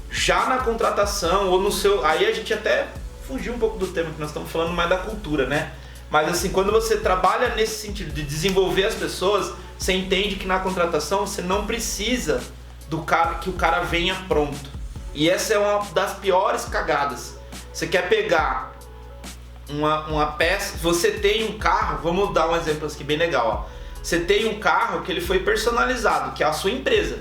já na contratação ou no seu... Aí a gente até fugiu um pouco do tema que nós estamos falando, mais da cultura, né? Mas assim, quando você trabalha nesse sentido de desenvolver as pessoas, você entende que na contratação você não precisa que o cara venha pronto. E essa é uma das piores cagadas. Você quer pegar uma peça, você tem um carro, vamos dar um exemplo aqui bem legal, ó. Você tem um carro que ele foi personalizado, que é a sua empresa.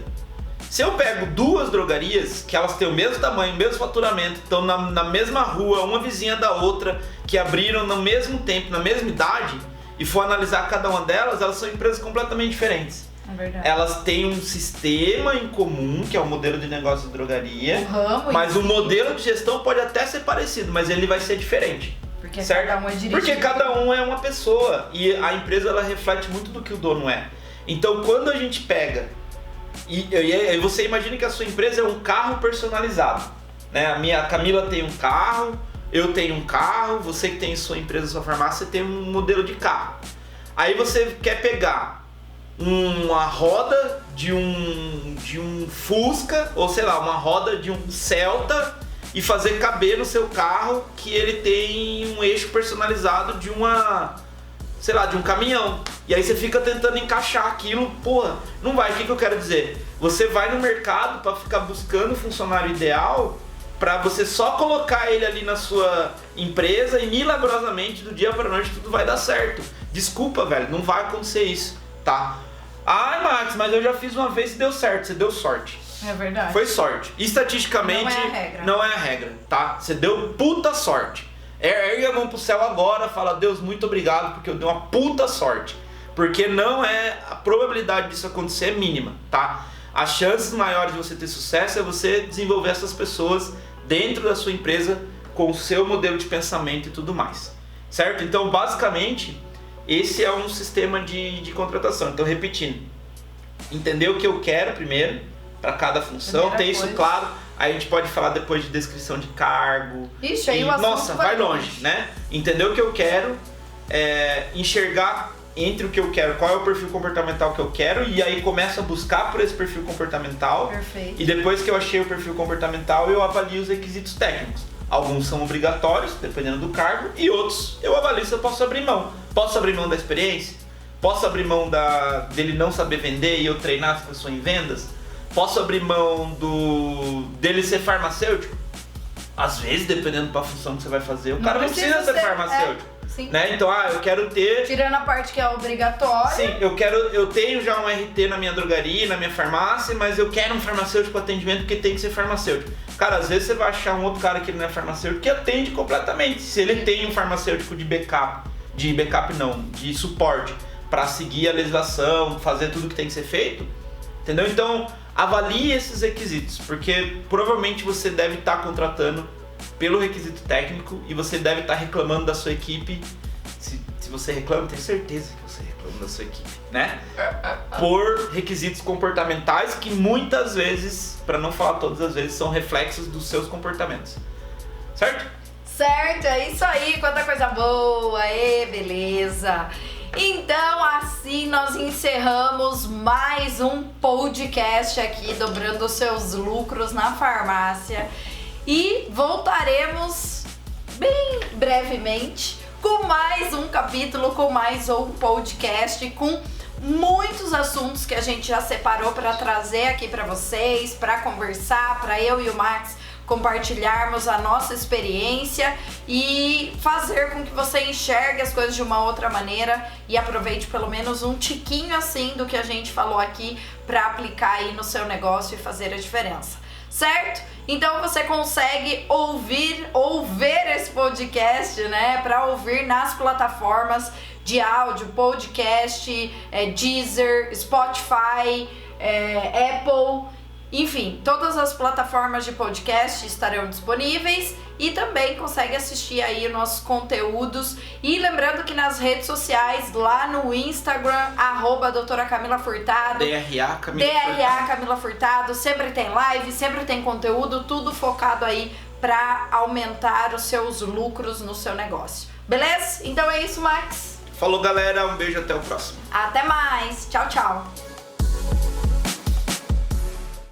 Se eu pego duas drogarias, que elas têm o mesmo tamanho, o mesmo faturamento, estão na mesma rua, uma vizinha da outra, que abriram no mesmo tempo, na mesma idade, e for analisar cada uma delas, elas são empresas completamente diferentes. É verdade. Elas têm um sistema em comum, que é o modelo de negócio de drogaria, mas o modelo de gestão pode até ser parecido, mas ele vai ser diferente. Porque certo? cada um é dirigido. Porque cada um é uma pessoa e a empresa ela reflete muito do que o dono é. Então quando a gente pega e você imagina que a sua empresa é um carro personalizado, né? A Camila tem um carro, eu tenho um carro, você que tem sua empresa, sua farmácia, tem um modelo de carro. Aí você quer pegar uma roda de um Fusca, ou sei lá, uma roda de um Celta e fazer caber no seu carro que ele tem um eixo personalizado de um caminhão. E aí você fica tentando encaixar aquilo, porra, não vai. O que eu quero dizer? Você vai no mercado para ficar buscando o funcionário ideal para você só colocar ele ali na sua empresa e milagrosamente do dia para noite tudo vai dar certo. Desculpa, velho, não vai acontecer isso, tá? Ai, Max, mas eu já fiz uma vez e deu certo, você deu sorte. É verdade. Foi sorte. Estatisticamente, não é a regra, tá? Você deu puta sorte. Ergue a mão pro céu agora, fala, Deus, muito obrigado, porque eu dei uma puta sorte. Porque não é, a probabilidade disso acontecer é mínima, tá? As chances maiores de você ter sucesso é você desenvolver essas pessoas dentro da sua empresa com o seu modelo de pensamento e tudo mais, certo? Então, basicamente, esse é um sistema de contratação. Então, repetindo, entender o que eu quero primeiro, para cada função, ter isso claro. Aí a gente pode falar depois de descrição de cargo. Ixi, aí o assunto nossa, vai longe, né? Entender o que eu quero, enxergar entre o que eu quero, qual é o perfil comportamental que eu quero, e aí começo a buscar por esse perfil comportamental. Perfeito. E depois que eu achei o perfil comportamental, eu avalio os requisitos técnicos. Alguns são obrigatórios, dependendo do cargo, e outros eu avalio se eu posso abrir mão. Posso abrir mão da experiência? Posso abrir mão dele não saber vender e eu treinar essa pessoa em vendas? Posso abrir mão dele ser farmacêutico? Às vezes, dependendo da função que você vai fazer, o cara não precisa ser farmacêutico. Sim. Né? Então, eu quero ter... Tirando a parte que é obrigatória. Sim, eu tenho já um RT na minha drogaria, na minha farmácia, mas eu quero um farmacêutico atendimento porque tem que ser farmacêutico. Cara, às vezes você vai achar um outro cara que não é farmacêutico que atende completamente. Se ele tem um farmacêutico de suporte para seguir a legislação, fazer tudo que tem que ser feito, entendeu? Então, avalie esses requisitos, porque provavelmente você deve estar contratando pelo requisito técnico e você deve estar reclamando da sua equipe. Se você reclama, tenho certeza que você reclama da sua equipe, né? Por requisitos comportamentais que muitas vezes, para não falar todas as vezes, são reflexos dos seus comportamentos. Certo? Certo, é isso aí, quanta coisa boa, beleza. Então, assim nós encerramos mais um podcast aqui, dobrando os seus lucros na farmácia. E voltaremos bem brevemente com mais um capítulo, com mais um podcast, com muitos assuntos que a gente já separou para trazer aqui para vocês, para conversar, para eu e o Max compartilharmos a nossa experiência e fazer com que você enxergue as coisas de uma outra maneira e aproveite pelo menos um tiquinho assim do que a gente falou aqui para aplicar aí no seu negócio e fazer a diferença, certo? Então você consegue ouvir ou ver esse podcast, né, para ouvir nas plataformas de áudio, podcast, Deezer, Spotify, Apple. Enfim, todas as plataformas de podcast estarão disponíveis e também consegue assistir aí os nossos conteúdos. E lembrando que nas redes sociais, lá no Instagram, @doutora Camila Furtado, DRA Camila Furtado, sempre tem live, sempre tem conteúdo, tudo focado aí para aumentar os seus lucros no seu negócio. Beleza? Então é isso, Max. Falou, galera, um beijo, até o próximo. Até mais, tchau, tchau.